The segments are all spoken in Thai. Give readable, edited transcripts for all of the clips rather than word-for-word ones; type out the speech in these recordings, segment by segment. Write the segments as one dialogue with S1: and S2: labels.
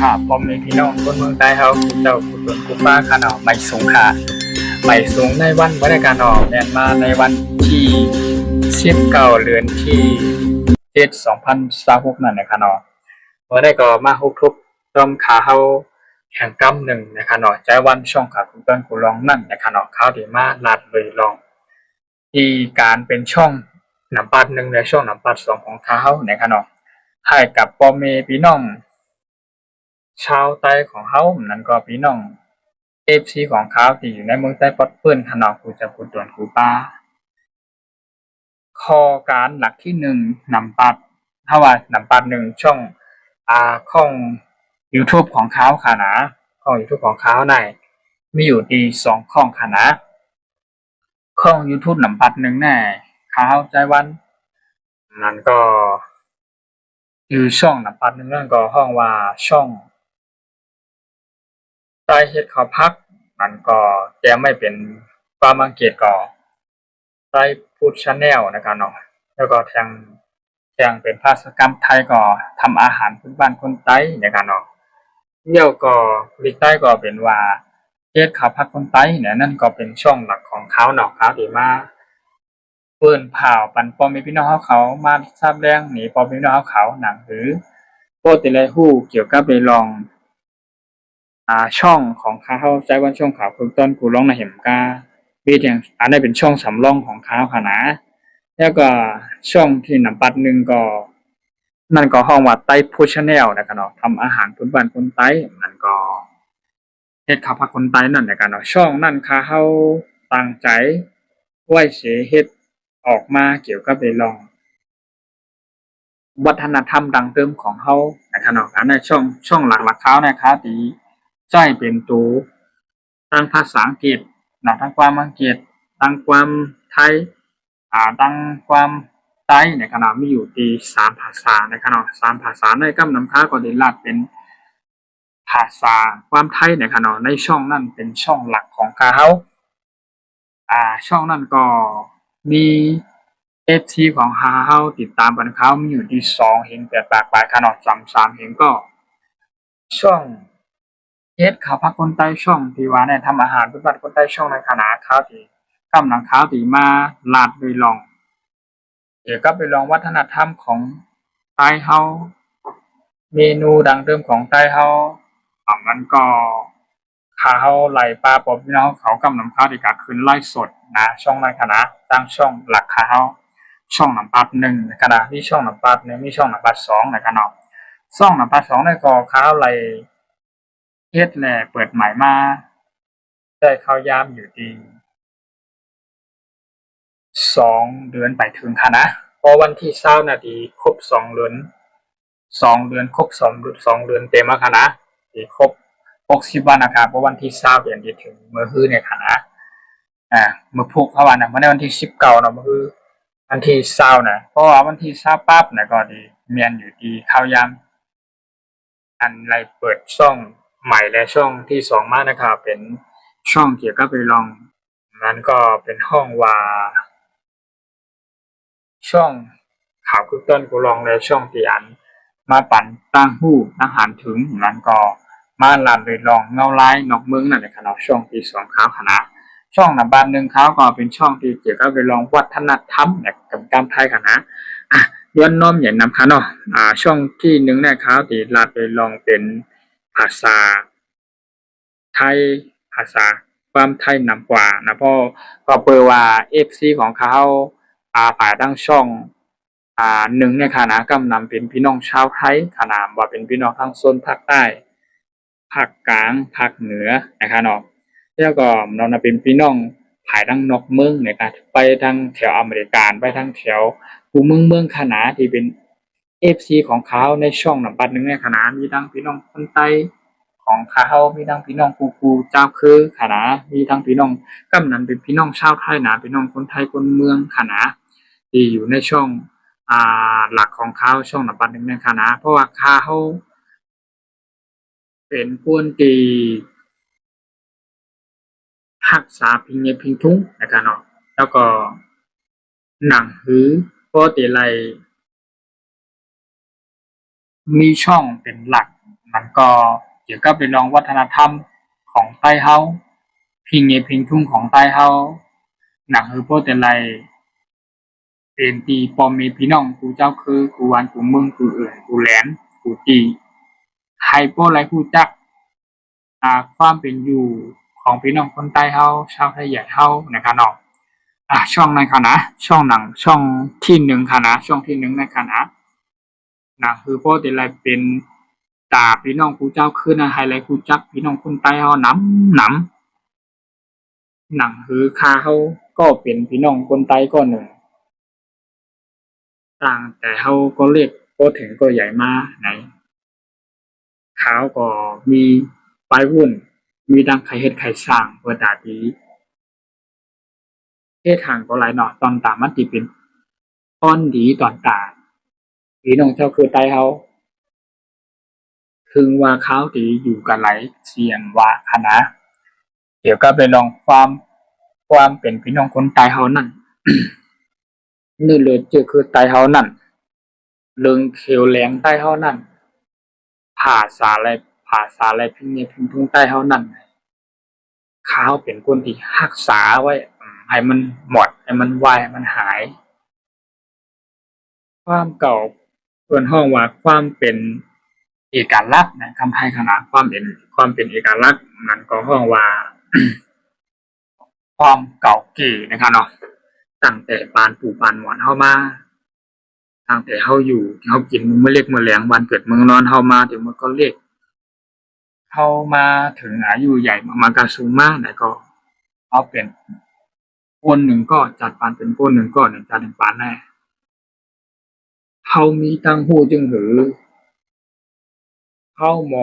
S1: ครับผมมีพี่น้องคนเมืองใต้เขาเจ้าขุดหลนกุป้าขนาดไม่สูงค่ะไม่สูงในวันบริการออกแนนมาในวันที่19 เดือนที่7 2026นั่นนะคะเนาะเมื่อได้ก็มาฮุบทุบต้มขาเฮาแข่งกำหนึ่งนะคะเนาะใจวันช่องขาคุณต้นกูลองนั่นนะคะเนาะข้าวดีมาลาดเลยลองที่การเป็นช่องน้ำปัดหนึ่งและช่องน้ำปัดสองของเขานะคะเนาะให้กับพ่อแม่พี่น้อง ชาวใต้ของเขานั่นก็พี่น้องFCของเขาที่อยู่ในเมืองใต้ปอดเปื้อนขนองกูจะกูตวนกูป้าคอการหลักที่หนึ่งนำปัดถ้าว่านำปัดหนึ่งช่องของ YouTube ของเขาค่ะนะของ YouTube ของเขาในมีอยู่ดี2ข้องค่ะนะข้อง YouTube นำปัดหนึ่งแน่เขาใจวันนั่นก็คือช่องนำปัดหนึ่งนั่นก็ห้องว่าช่องใต้เฮ็ดเขาพักมันก็แต่ไม่เป็นความอังเกตก็ใต้พูดชาแนลนะครับเนาะแล้วก็ทางเป็นภาษากรรมไทยก็ทำอาหารพื้นบ้านคนใต้นะครับเนาะเดี่ยวก็ลิกใต้ก็เป็นว่าเฮ็ดเขาพักคนใต้เนี่ยนั่นก็เป็นช่องหลักของเขาเนาะครับที่มาเปิ้นผ่าวปันพ่อแม่พี่น้องเขามาทราบแรงนี่พ่อแม่พี่น้องเขาหนังหรือโปรติไลฮู้เกี่ยวกับไปลองช่องของเขาใจวันช่องข่าวเพิ่งต้นกูร้องในะเห็นกามีอย่างอันนี้เป็นช่องสำรองของเขาค่ะนะแล้วก็ช่องที่นำปัดหนึ่งก็นั่นก็ห้องว่าไต้พุชแนลนะครับเนาะทำอาหารพื้นบ้านคนไต้นั่นก็เฮ็ดข้าวผัดคนไต้นั่นนะครับเนาะช่องนั่นเขาตั้งใจไว้เสเฮ็ดออกมาเกี่ยวกับไปลองวัฒนธรรมดังเดิมของเขานะครับเนาะอันในช่องหลักๆเขานะครับที่ใช้เป็นตัวทั้งภาษาอังกฤษนะทั้งความอังกฤษทั้งความไทยทั้งความไต้ในขณะมีอยู่ที่3 ภาษาในขณะ3 ภาษาในกำนำค้าก็ได้ลัดเป็นภาษาความไทยในขณะในช่องนั่นเป็นช่องหลักของเขาช่องนั่นก็มีFCของเขาติดตามกันเขามีอยู่ที่2เห็นแต่ปากปลายขนาด3เห็นก็ช่องเฮ็ดข้าวผัดคนใต้ช่องที่ว่าเนี่ยทำอาหารพื้นบ้านคนใต้ช่องในคณะข้าวที่กำลังข้าวที่มาลาดไปลองเกี่ยวกับไปลองวัฒนธรรมของใต้เฮาเมนูดังเดิมของใต้เฮามันก็ข้าวไหลปลาปอบพี่น้องเขากำลังข้าวที่กะขึ้นไล่สดนะช่องในคณะตั้งช่องหลักข้าวช่องน้ำปัด1ในคณะมีช่องน้ำปัด1มีช่องน้ำปัด2ในคณะช่องน้ำปัด2ในก็ข้าวไหลเฮ็ดแหล่เปิดใหม่มาได้เข้ายามอยู่ดี2 เดือนไปถึงค่ะนะพอวันที่20นาทีครบ2 เดือนครบ2 เดือนเต็มแล้วค่ะนะที่ครบ60วันนะครับเพราะวันที่20เดือนที่ถึงมื้อฮื้อเนี่ยค่ะนะมื้อพุธเพราะว่าน่ะมื้อในวันที่19เนาะมื้อฮื้อวันที่20น่ะเพราะว่าวันที่20ปั๊บน่ะก็สิแม่นอยู่ที่เข้ายามอันไรเปิดช่องใหม่และช่องที่2มานะครับเป็นช่องเกี่ยวกับไปลองนั้นก็เป็นห้องว่าช่องข่าวคึกต้นกูลองและช่องที่อันมาปั่นตั้งหู้ตั้งหันถึงนั้นก็มาลัดเลยลองเงาลายนอกเมืองนั่นแหละค่ะเนาะช่องที่2เขาคณะช่องนำบ้านหนึ่งเขาก็เป็นช่องที่เกี่ยวกับไปลองวัฒนธรรมเนี่ยกับการไทยค่ะนะย้อนน้อมอย่างนำค่ะเนาะช่องที่1เนี่ยเขาที่ลัดไปลองเป็นภาษาไทยภาษาความไทยนำกว่านะเพราะก็เปิดว่า FC ของเขาภายทั้งช่อง1เนี่ยค่ะนะกำนำเป็นพี่น้องชาวไทยค่ะนะว่าเป็นพี่น้องทางโซนภาคใต้ภาคกลางภาคเหนือนะคะเนาะแล้วก็เนาะเป็นพี่น้องภายทั้งนอกเมืองในการไปทางแถวอเมริกาไปทางแถวภูเมืองค่ะนะที่เป็น FC ของเขาในช่องนำปัด1เนี่ยค่ะนะมีทั้งพี่น้องคนใต้ของเขามีทั้งพี่น้องกูเจ้าคือค่ะนะมีทั้งพี่น้องกำนันเป็นพี่น้องชาวไทยนะพี่น้องคนไทยคนเมืองค่ะนะที่อยู่ในช่องหลักของเขาช่องนำปัด1เนี่ยค่ะนะเพราะว่าเขาเป็นคนที่รักษาพิงเงพิงทุ้งนะครับเนาะแล้วก็หนังหือปกติไลมีช่องเป็นหลัก มันก็เกี่ยวกับเรื่องวัฒนธรรมของใต้เฮาพิงเงพิงทุ่งของใต้เฮาหนังคือโพแต่ไรเป็นตีปอมมีพี่น้องกูเจ้าคือกูวันกูมึงกูเอื่นกูแหลนกูตีไฮโปไรกูจักความเป็นอยู่ของพี่น้องคนใต้เฮาชาวไทยใหญ่เฮานะครับเนาะช่องในคณะช่องหนังช่องที่หนึ่งคณะช่องที่หนึ่งในคณะหนังคือโปรแต่ไรเป็นตาพี่น้องกูเจ้าคือนะไฮไลท์กูจักพี่น้องคนใต้เฮาน้ำหนังคือคาเฮาก็เป็นพี่น้องคนใต้ก็หนึ่งต่างแต่เฮาก็เรียกก็ถึงก็ใหญ่มาไหนขาวก็มีปลายวุ่นมีดังไข่เฮ็ดไข่สร้างเปิดดาดีเฮ็ดทางก็หลายเนาะตอนตามันสิเป็นต้นดีตอนตาพี่น้องเจ้าคือใต้เฮาถึงว่าเขาสิอยู่กันหลายเสียงว่าคณะเกี่ยวกับเรื่องความเป็นพี่น้องคนใต้เฮานั่น นี่เลยจะคือใต้เฮานั่นเรื่องเขียวแหลงใต้เฮานั่นภาษาอะไรภาษาอะไรพิมพ์เนี่ยพิมพ์ทุ่งใต้เฮานั่นเขาเป็นคนที่รักษาไว้ให้มันหมดให้มันไวให้มันหายความเก่าเพิ่นฮ้องว่าความเป็นเอกลักษณ์นะคำไทยขนาดความเป็นเอกลักษณ์มันก็ฮ้องว่า ความเก่าแก่นะครับเนาะตั้งแต่ปานปู่ปานหมอนเฮามาตั้งแต่เฮาอยู่เฮากินมื้อเล็กมื้อแลงวันเกิดมื้อนอนเฮามาถึงมื้อก็เล็กเฮามาถึงอายุใหญ่มันก็สูงมาแล้วก็เฮาเป็นคนหนึ่งก็จัดปานเป็นคนหนึ่งก็หนึ่งจัดเป็นปานแน่เฮามีตังหูจึงหือเฮาหม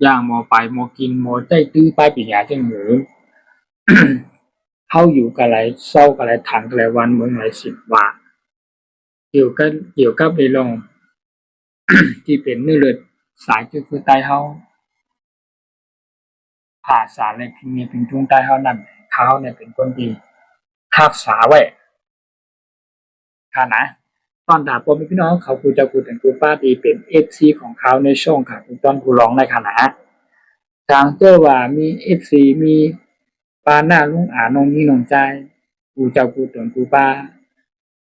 S1: อย่างหมอไปหมอกินหมอใจตื้อไปปิญญาจึงหือ เฮาอยู่กับหลายเศร้ากับหลายถังกับหลายวันเมืองหลายสิบว่าเกี่ยวกับในเรื่อง ที่เป็นเนื้อเลือดสายคือใต้เฮาภาษาในพิมพ์ในพิมพ์ทุ่งใต้เฮานั่นเขาเนี่ยเป็นคนดีรักษาไว้ค่ะนะตอนถามพ่อแม่พี่น้องเขากูจะกูถึงกูป้าดีเป็น FC ของเขาในช่องค่ะตอนกูร้องในคณะทางเจ้าว่ามี FC มีปาหน้าลุงอาน้องนี่น้องใจกูเจ้ากูถึงกูป้า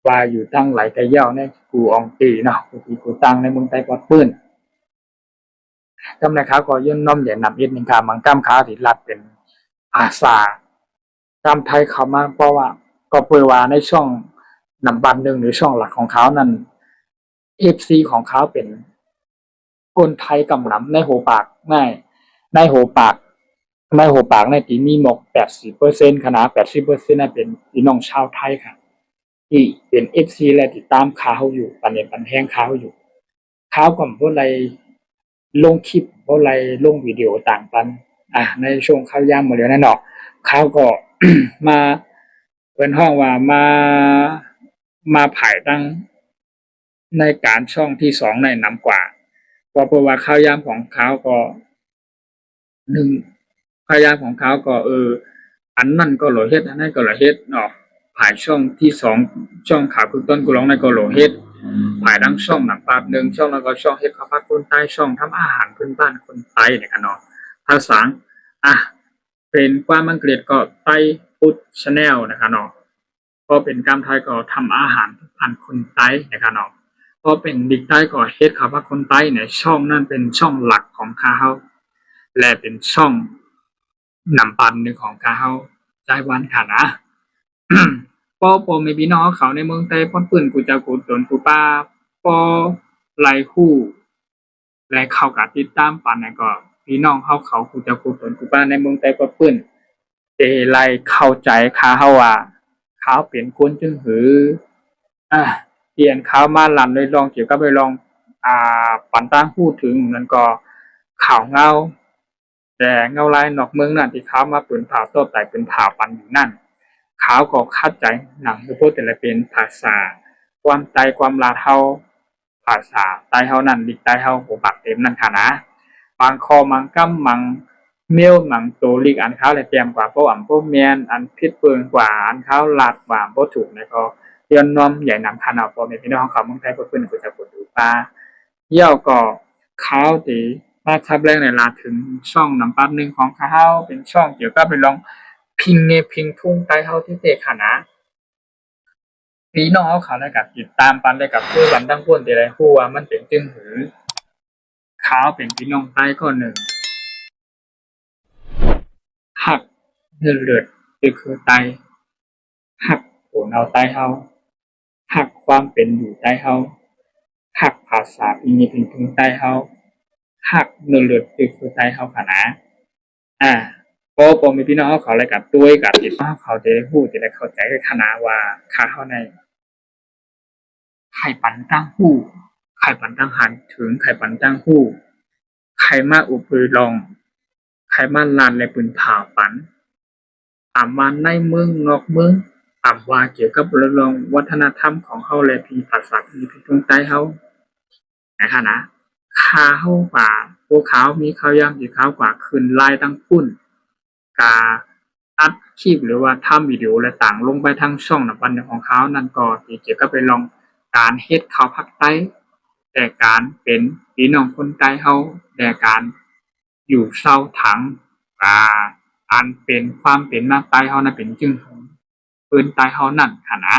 S1: ว่าอยู่ตั้งหลายแต่เย้าในกูอองตีเนาะกูตั้งในเมืองใต้ปอดปื้นจำได้เขาก็ยื่นน้อมใหญ่นำเอ็ดนิงคามังก้ามขาที่รัดเป็นภาษากำไทยเขามาเพราะว่าก็เปิดว่าในช่องนำบันหนึ่งหรือช่องหลักของเขานั้นเอฟซีของเขาเป็นคนไทยกำนำในโหปากในโหปากในโหปากในที่มีหมก80%ขนาด80%นั่นเป็นพี่น้องชาวไทยค่ะที่เป็นเอฟซีและติดตามข่าวอยู่ปันเนี่ยปันแห้งข่าวอยู่ข่าวก่อนพวกไรลงคลิปพวกไรลงวิดีโอต่างกันในช่วงข่าวยามหมดแล้วนั่นเนาะข่าวก็ มาเป็นห้องว่ามาผ่ายตั้งในการช่องที่สองในนำกว่าเพราะว่าข่าวยามของเขาก็หนึ่งข่าวยามของเขาก็อันนั้นก็โหลเฮ็ดอันนั้นก็โหลเฮ็ดเนาะผ่ายช่องที่สองช่องข่าวคือต้นกูร้องในก็โหลเฮ็ดผ่ายทั้งช่องหนังปาบหนึ่งช่องแล้วก็ช่องเฮ็ดข้าวผัดคนใต้ช่องทำอาหารพื้นบ้านคนไต้เนี่ยกันเนาะภาษาเป็นความอังกฤษก็ไต้พุทธชาแนลนะครับเนาะก็เป็นการไทยก็ทำอาหารพันคนไต้นะครับเนาะก็เป็นดิกใต้ก็เฮ็ดข้าวผัดคนไต้เนี่ยช่องนั้นเป็นช่องหลักของเขาและเป็นช่องนำปันหนึ่งของเขาใจวันค่ะนะ ปอไม่พี่น้องเขาในเมืองไต้ป้อนปืนกูจะกูโดนกูป้าปอไล่คู่และเข้ากับติดตามปันนะก็พี่น้องเขากูจะกูโดนกูป้าในเมืองไต้ป้อนปืนเจไล่เข้าใจเขาว่าเขาเปลี่ยนคนจึงหือเปลี่ยนเขามาลั่นเลยลองเกี่ยวกับไปลองปันตั้งพูดถึงนั่นก็ข่าวเงาแต่เงาลายนอกเมืองนั่นที่เขามาเป็นผ่าโต้แต่เป็นผ่าปันอยู่นั่นเขาก็เข้าใจหนังพูดแต่ละเป็นภาษาความใจความลาเท่าภาษาใต้เท่านั้นดิใต้เท่าหัวปากเต็มนั่นค่ะนะบางคอมังกั้มมังเมียวมังโตลิกอันเขาเลยเตรียมกว่าพวกพวกเมียนอันพิษเปิงกว่าอันเขาลาดกว่าพวกถูกนะก็ย้อนน้อมใหญ่นำคันเอาพอในพี่น้องเขาเมืองไทยก็เพิ่นก็จะปวดดูปลาเยี่ยวก็เขาตีม มาครับแรกในลาถึงช่องนำปัดหนึ่งของเขาเป็นช่องเกี่ยวกับไปลองพิงเงพิงทุ่งใต้เฮาที่เตะขนาพี่น้องเขาได้กับติดตามปันได้กับผู้บันตั้งพ้นที่ไรผู้ว่ามันเป็นจึงหือเขาเป็นพี่น้องใต้ก็หนึ่งหักเลือดเลือดคือไตหักโผนเอาใต้เฮาหักความเป็นอยู่ใต้เฮาหักภาษาพิงเงพิงทุ่งใต้เฮาหักเลือดเลือดคือใต้เฮาขนาก็พอมีพี่น้องเขาอะไรกับด้วยกับติดต่อเขาจะได้พูดจะได้เข้าใจขนาดว่าค่าเขาในไข่ปันตั้งหู้ไข่ปันตั้งหันถึงไข่ปันตั้งหู้ไข่มาอุปลองไข่มาลานในปืนผ่าปันมาในเมืองนอกเมืองว่าเกี่ยวกับเรื่องวัฒนธรรมของเขาและพีภาษาพีตรงใต้เขานะคะนะข้าเขากว่าพวกเขามีเขาย่ำสีขาวกว่าคืนลายตั้งพุ่นกาอัดคลิปหรือว่าทำวิดีโอและต่างลงไปทั้งช่องปันของเขานั่นก็เกี่ยวกับไปลองการเฮ็ดเขาพักใต้แต่การเป็นพี่น้องคนใต้เฮาแต่การอยู่เศร้าถังอันเป็นความเป็นมาใต้เฮานั่นเป็นจึงปืนใต้เฮานั่นค่ะนะ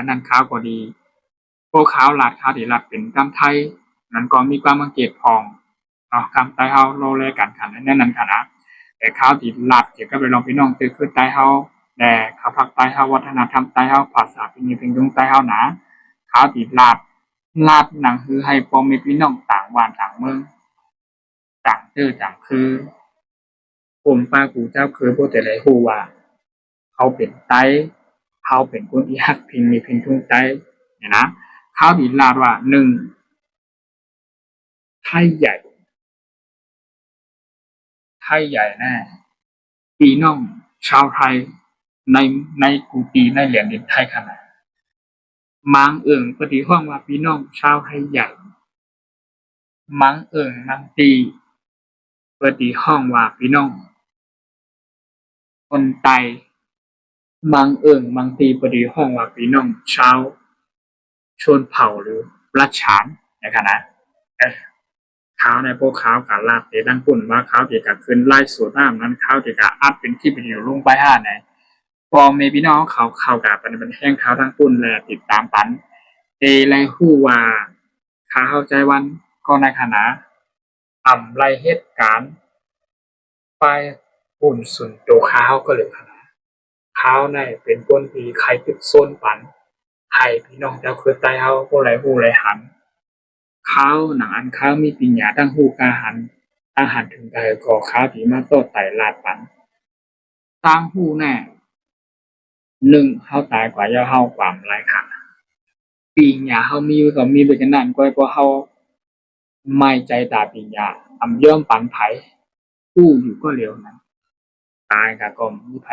S1: นั่นข้าวก็ดีพวกเขาลาดข้าวที่รัดเป็นกำไทยนั่นก็มีความสังเกตพองกำใต้เฮาโลเลกันค่ะนั่นค่ะนะแต่ข้าวที่รัดเกี่ยวกับไปลองพี่น้องคือใต้เฮาแต่เขาพักใต้เฮาวัฒนธรรมใต้เฮาภาษาเป็นยังเป็นตรงใต้เฮานะข้าวที่รัดหนังคือให้พ่อแม่พี่น้องต่างบ้านต่างเมืองต่างต่างคือผมป้ากูเจ้าคือพวกแต่ไรฮู้ว่าเขาเป็นไต้เขาเป็นคนที่ฮักพิงมีพิงทุ่งใต้เนี่ยนะเขาดีลาดว่าหนึ่งไทยใหญ่แน่พี่น้องชาวไทยในกูตีในเหรียญดินไทยขนาดมังเอิงปฏิห้องว่าพี่น้องชาวไทยใหญ่มังเอิงมังตีปฏิห้องว่าพี่น้องคนไตมังเอิงมังตีปฏิห้องว่าพี่น้องชาวชนเผ่าหรือรัชฉานนะครับนะข้าวในพวกข้าวกับลาบเตดังปุ่นว่าข้าวเกี่ยวกับขึ้นไล่สูตรน้ำนั้นข้าวเกี่ยวกับอัพเป็นที่เป็นอยู่ลงไปไหนพอเมพี่น้องเขากับเป็นแห้งข้าวทั้งปุ่นและติดตามปันไรฮู้ว่าข้าเข้าใจวันก็ในขณะไรเหตุการณ์ไปปุ่นสุนโตข้าวก็เลยขณะข้าวในเป็นก้นปีใครติดโซนปันไทยพี่น้องเจ้าคือใต้เขาก็ไรฮู้ไรหันข้าวหนังอันข้าวมีปิญญาตั้งหูกาหันอาหารถึงใจก่อข้าวที่มาโตไต่ลาดปันตั้งหูแน่หนึ่งเฮาตายกว่าย่าเฮาความไรค่ะปิญญาเฮามีก็มีไปกันนั่นก็เพราะเฮาไม่ใจตาปิญญาย่อมปันไผผู้อยู่ก็เร็วนั้นตายกับกรมมีไผ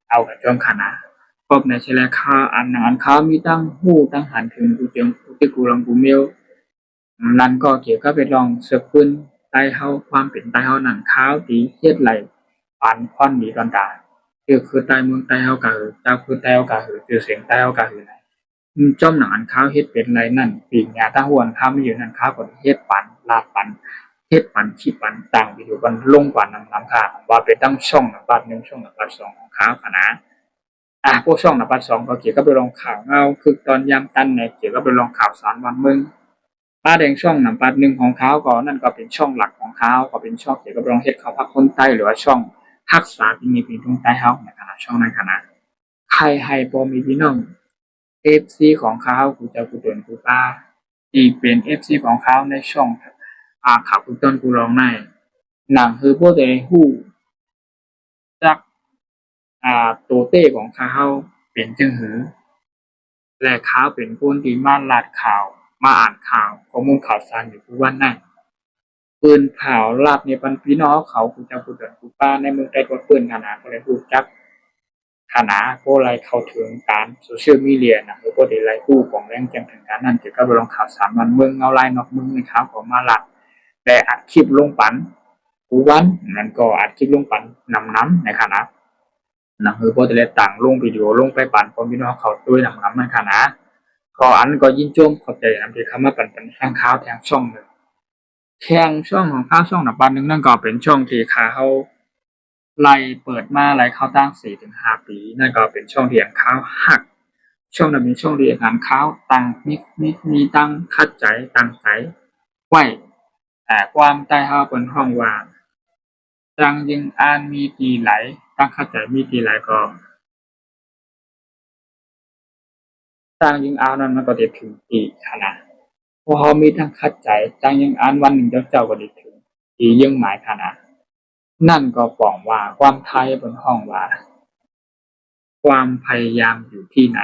S1: เอากับจอมขนาพบในเชลข้าอันนั้นข้าวมีตั้งหูตั้งหันถึงกูเจียงกูติกูลังกูเมียวนั่นก็เกี่ยวกับไปลองเสือปืนใต้เฮาความเป็นใต้เฮาหนังข้าวตีเฮ็ดไหลปันค่อนดีตอนตาคือใต้เมืองใต้เฮากะเจ้าคือใต้เฮากะคือเสียงใต้เฮากะไหนจอมหนังอันข้าวเฮ็ดเป็นไรนั่นปีกหญ้าตาหวนข้าวไม่อยู่นั่นข้าวก็เฮ็ดปันลาปันเฮ็ดปันขี้ปันต่างวิดีโอกันลงกว่านำค่ะว่าเป็นตั้งช่องบัด1ช่องบัด2ของข้าวค่ะนะพวกช่องบัด2ก็เกี่ยวกับไปลองข่าวเงาคือตอนยามตันเนี่ยเกี่ยวกับไปลองข่าวสารวันเมืองป้าแดงช่องปัดหนึ่งของเขาก็นั่นก็เป็นช่องหลักของเขาก็เป็นช่องเกี่ยวกับรองเฮ็ดเขาพักคนใต้หรือว่าช่องทักษะที่มีเป็นตรงใต้เฮาในขณะช่องในขณะใครให้พอมีพี่น้อง FC ของเขากูจะกูเดินกูป้าที่เป็น FC ของเขาในช่องข่าวกูต้นกูร้องในหนังคือพวกได้ฮู้จักตัวเต้ของเขาเป็นจังหือและเขาเป็นคนที่มาลาดข่าวมาอ่านข่าวข้อมูลข่าวสารอยู่ทุกวันนั้นปืนเผาลาบในปันพี่น้องเขากูจะพูดถึงกูป้าในเมืองใต้ก็ปืนขนาดก็เลยพูดจักขนาดก็ไรเข้าถึงการโซเชียลมีเดียนะหรือก็ได้ไรคู่ของแรงแจ้งถึงการนั่นเกี่ยวกับเรื่องข่าวสารมันเมืองเอาไล่นอกเมืองในข่าวของมาลัดแต่อัดคลิปลงปันกูวันนั่นก็อัดคลิปลงปันน้ำในขณะนะคือพอได้ต่างลงวิดีโอลงไปปันพอพี่น้องเขาด้วยน้ำในขณะก็อันก็ยินโจมขอบใจนำที่เข้ามาปันข้างข่าวทางช่องเลย แข่งช่วงของข้าวช่วงหนับปันหนึ่งนั่นก็เป็นช่วงที่ขาเขาไล่เปิดมาไล่เข้าตั้ง4 ถึง 5 ปีนั่นก็เป็นช่วงที่ข้าวหักช่วงนั้นเป็นช่วงที่การข้าวตั้งมีตั้งคัดใจตั้งใจไว้แต่ความใต้เขาเป็นห้องว่าจังยิงอ่านมีตีไหลตั้งคัดใจมีตีไหลก็จังยิงอ่านนั้นมันก็จะถึงตีขนาดพอเขามีทั้งคัดใจจังยิงอ่านวันหนึ่งเจ้าก็ได้ถึงตียิ่งหมายขนาดนั่นก็บอกว่าความไทยบนห้องว่าความพยายามอยู่ที่ไหน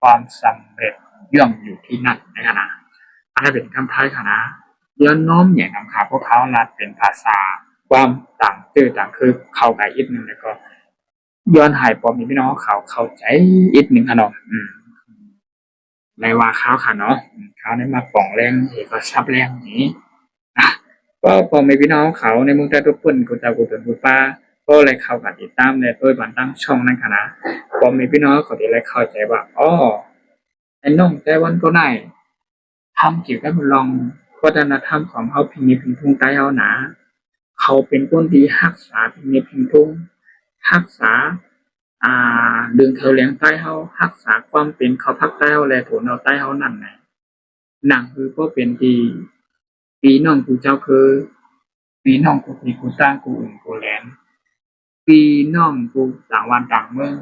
S1: ความสำเร็จย่อมอยู่ที่นั่นนะอันนั้นเป็นคำไทยนะย้อนน้อมอย่างคำขาพวกเขาลัดเป็นภาษาความต่างตื้อต่างคือเข้ากับอีกหนึ่งแล้วก็ย้อนหายปอมีพี่น้องเขาเข้าใจอีกหนึ่งขนมในว่าเขาค่ะเนาะเขาได้มาป่องแรงเอกชับแรงนี้ก็พอมีพี่น้องเขาในเมืองไทยทุกคนกูจะกูเป็นกูป้าก็เลยเข้ากับติดตามเลยโดยบันตั้งช่องนั่นค่ะนะพอมีพี่น้องเขาที่เลยเข้าใจว่าอ๋อไอ้น้องแต่วันก็ได้ทำเกี่ยวกับลองวัฒนธรรมของเขาพิมพ์พิมพ์ทุ่งใต้เขาหนาเขาเป็นคนที่รักษาพิมพ์พิมพ์ทุ่งรักษาดึงเขาเลี้ยงใต้เขารักษาความเป็นเขาพักใต้เขาและถูนเอาใต้เขานั่นไงหนังคือก็เป็นที่ปีน้องกูเจ้าคือปีน้องกูปีกูตั้งกูอื่นกูแหลนปีน้องกูต่างวันต่างเมือง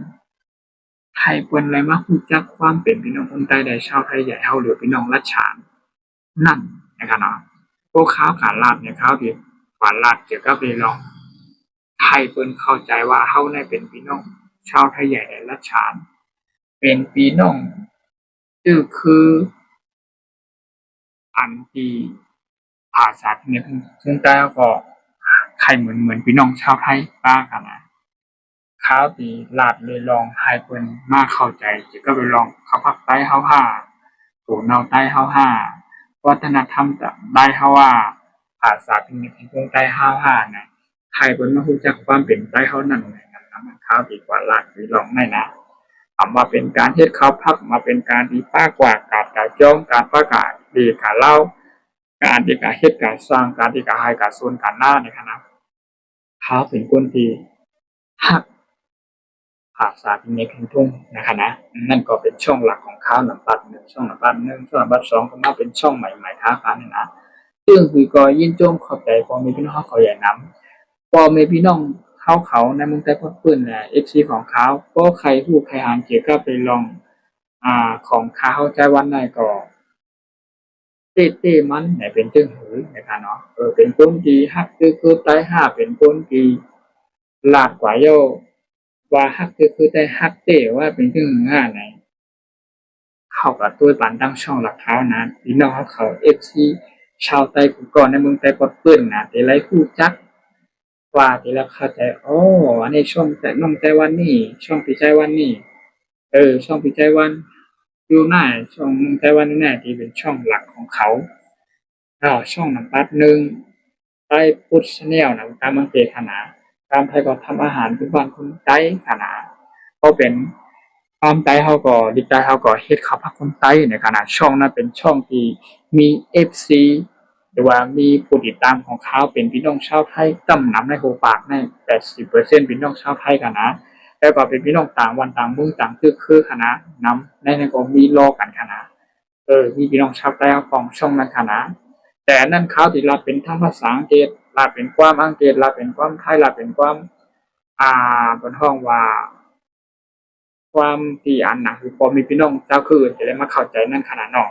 S1: ไทยเปิ้นเลยมาฮู้จักความเป็นพี่น้องคนใต้ได้ชาวไทยใหญ่เฮาหรือพี่น้องรัชฉานนั่นนะครับเนาะพวกเขาขาลาดเนี่ยเขาที่ขวานลาดเกี่ยวกับเรื่อง ไทยเปิ้นเข้าใจว่าเฮาได้เป็นพี่น้องชาวไทยใหญ่ในรัชฉานเป็นพี่น้องคืออันที่ภาษาเนี่ยซึ่งแต่ก็ใครเหมือนพี่น้องชาวไทยป้ากันนะข้าวตีลาดเลยลองให้เปิ้นมาเข้าใจจิก็ไปลองเขาภาคใต้เฮาห้าถูเนาใต้เฮาห้าวัฒนธรรมจะได้เฮาว่าภาษาที่มีที่ตรงใต้เฮาห้านะใครเปิ้นมาฮู้จักความเป็นใต้เฮานั่นแหละนำมันข้าวดีกว่าลาดหรือลองไม่นะเอามาเป็นการเฮ็ดข้าวพักมาเป็นการดีป้ากว่าการกาจ้องการประกาศดีการเล่าการที่การเฮ็ดการสร้างการที่การให้การส่วนการหน้าในคณะเขาเป็นคนที่ฮัก ภาษาที่มีเพลงทุ่งนะครับนะนั่นก็เป็นช่องหลักของข้าวหนังปัดหนึ่งช่องหนังปัดหนึ่งช่องหนังปัดสองก็มาเป็นช่องใหม่ๆค้าขายนี่นะซึ่งคือก็ยินโจมขอบใจพอมีพี่น้องเขาใหญ่น้ำพอมีพี่น้องเขาในเมืองไทยพอดปื้นเนี่ยเอฟซีของเขาก็ใครผู้ใครอ่านเกี่ยวกับไปลองของข้าวใจวันไหนก็เต้มันไหนเป็นจึงหือนะครับเนาะเป็นคนที่ฮักคือใต้ห้าเป็นคนที่ลาดกว่าโยว่าฮักคือได้ฮักเต้ว่าเป็นจึงห้าไหน เข้ากับตัวปานตั้งช่องหลักเท้านะพี่น้องเขาเอฟซีชาวไต้กูก่อนในเมืองไต้ปอดเปิ้นนะแต่ไรคู่จักว่าแต่ละเข้าใจอ๋ออันนี้ช่องแต่น้องไต้วันนี่ช่องพี่ใจวันนี่ช่องพี่ใจวันอยู่หน้าช่องน้องไต้วันนี่แน่ที่เป็นช่องหลักของเขาช่องนังปัดหนึ่งใต้พุทธแนลนะการมังเกขนาการไทยก็ทำอาหารทุกวันคนใต้ขนาก็เป็นความใต้เขาก็ดีใจเขาก็เฮ็ดข้าวผัดคนใต้ในขณะช่องนั้นเป็นช่องที่มีเอฟซีหรือว่ามีผู้ติดตามของเขาเป็นพี่น้องชาวไทยกำนำในหูปากใน80%พี่น้องชาวไทยกันนะแล้วก็เป็นพี่น้องต่างวันต่างเมืองต่างคือคณะนำในนั้นก็มีรอกันคณะมีพี่น้องชาวใต้ของช่องนั้นคณะแต่นั่นเขาที่รับเป็นทั้งภาษาอังกฤษรับเป็นความอังกฤษรับเป็นความไทยรับเป็นความบนห้องว่าความที่อันนะคือพอมีพี่น้องเจ้าคือจะได้มาเข้าใจนั่นขนาดนอก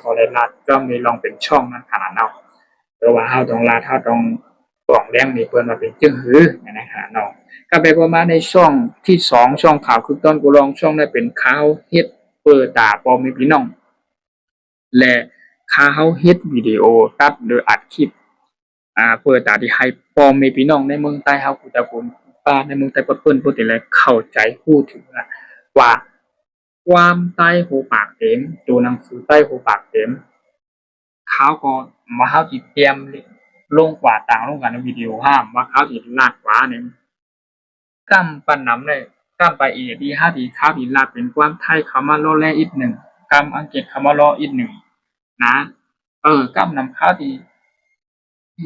S1: ก็เลยรัดก็มีลองเป็นช่องนั่นขนาดนอกแต่ว่าเฮาต้องรัดเฮาต้องปล่องแรงนี่เปิ้นว่าเป็นจึงหือในขนาดนอกก็ไปประมาณในช่องที่2ช่องข่าวคือต้นกูลองช่องได้เป็นข่าวเฮ็ดเปิดตาพอมีพี่น้องและข่าวเฮ็ดวิดีโอตัดหรืออัดคลิปเปิดตาที่ให้พอมีพี่น้องในเมืองใต้เฮากูตะกูลป้าในเมืองใต้เปิ้นสิได้เข้าใจฮู้ถึงว่าความใต้หูปากเต็มตัวหนังสือใต้หูปากเต็มเขาก็มาเขาจิเตรียมลงกว่าต่างลงกันในวิดีโอห้ามว่าเขาจิลาดกว่าเนี่ยกั้มปันน้ำเลยกั้มไปอีกดีห้าดีเขาดีลาดเป็นความไทยเขามาโลแลอีกหนึ่งกั้มอังกฤษเขามาโลอีกหนึ่งนะกั้มนำเขาดี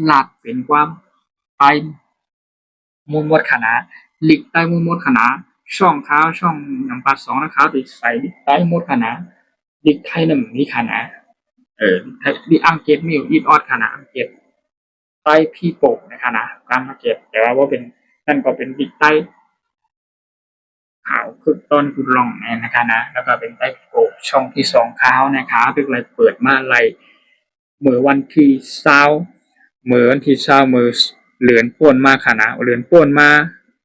S1: หลักเป็นความไปมูลมดขนาหลีกใต้มูลมดขนาช่องขาวช่องน้ำปลาสองนะครับติดใส่ใต้มดขนาดิกไทยหนึ่งนี่ขนาดิอังเกตมิวอีดออดขนาอังเกตใต้พี่โป่งนะขนาการอังเกตแต่ว่าเป็นนั่นก็เป็นดิกใต้ขาวคือต้นคือร่องนะคะนะแล้วก็เป็นใต้พี่โป่งช่องที่สองขาวนะคะเป็นอะไรเปิดมาไล่เมื่อวันที่เช้าเมื่อวันที่เช้าเมื่อเหลือนป่วนมาขนาเหลือนป่วนมา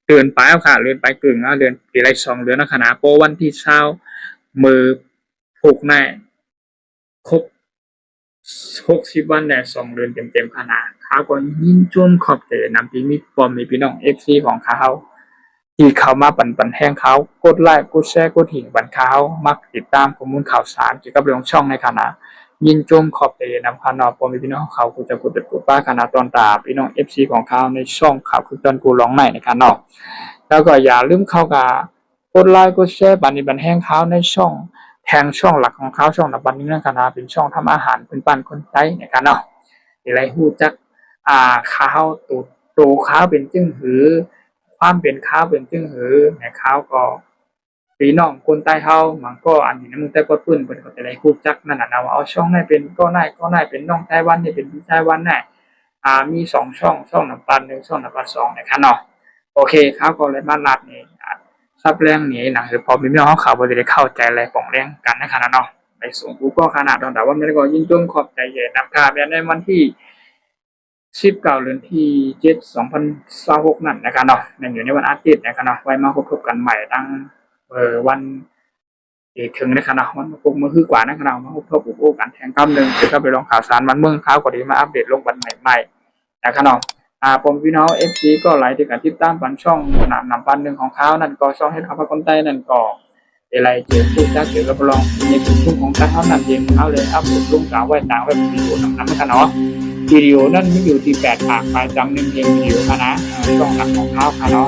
S1: เดือนไปเอาค่ะเดือนไปกึ่งเดือนปีไรสองเดือนนะขนาโปวันที่เช้ามือผูกแน่ครบ60 วันแต่2 เดือนเต็มๆขนาดเขาก็ยินจนขอบเตนำที่มีปอมมีพี่น้องFCของเขาที่เขามาปั่นแห้งเขากดไลค์กดแชร์กดหิ่งบันเขามักติดตามข้อมูลข่าวสารเกี่ยวกับเรื่องช่องในคณะยินจมขอบเตนำคณะปอมมีพี่น้องเขากูจะกดเด็ดกดป้าคณะตอนตาพี่น้อง FC ของเขาในช่องข่าวคือตอนกูร้องใหม่ในคณะแล้วก็อย่าลืมเข้ากากดไลค์กดแชร์บันนี้บันแห้งเขาในช่องแทงช่องหลักของเขาช่องนับบันนี้นั่นคณะเป็นช่องทำอาหารเป็นปั้นคนไทยในคณะอะไรฮู้จักข้าวตูข้าวเป็นจึงหือความเป็นข้าวเป็นจึงหือในข้าวก็พี่น้องคนใต้เฮามันก็อันนี้มึงแต่ก็ปื้นเพิ่นก็จะได้ฮู้จักนั่นน่ะนะว่าเอาช่องไหนเป็นก็ได้เป็นน้องไต้หวันนี่เป็นพี่ไต้หวันแน่มี2ช่องน้ำปัน1ช่องน้ำปัน2นะคะเนาะโอเคครับก็เลยมาลัดนี่ซับแรงนี่นะคือพอมีพี่น้องเขาบ่ได้เข้าใจอะไรของแรงกันในขนาดเนาะไปส่งกูก็ขนาดแต่ว่ามันก็ยิ่งจงขอบใจเย็นนำค่าในวันที่19เดือนที่7 2026นั่นนะครับเนาะนั่นอยู่ในวันอาทิตย์นะครับเนาะไว้มาพบกันใหม่ตั้งวันถึงนะครับเนาะวันพบมื้อคือกว่านะครับเนาะมาพบกันแทงคำนึงเดี๋ยวก็ไปลองข่าวสารวันเมืองข่าวก็ดีมาอัปเดตลงวันใหม่ๆนะครับเนาะผมพี่น้อง FC ก็หลายที่กันติดตามปันช่องนำปันหนึ่งของเขานั่นก็ช่องให้เขาพาคนใต้นั่นก็อะไรเกี่ยวกับจักเกี่ยวกับลองในกลุ่มของใต้เขานั่นเองเอาเลยอัปโหลดลงกลางไว้ต่างไว้วิดีโอนำนะครับเนาะวิดีโอนั่นมีอยู่ที่8 ภาคไปจำหนึ่งเพลงวิดีโอนะช่องหลักของเขาค่ะเนาะ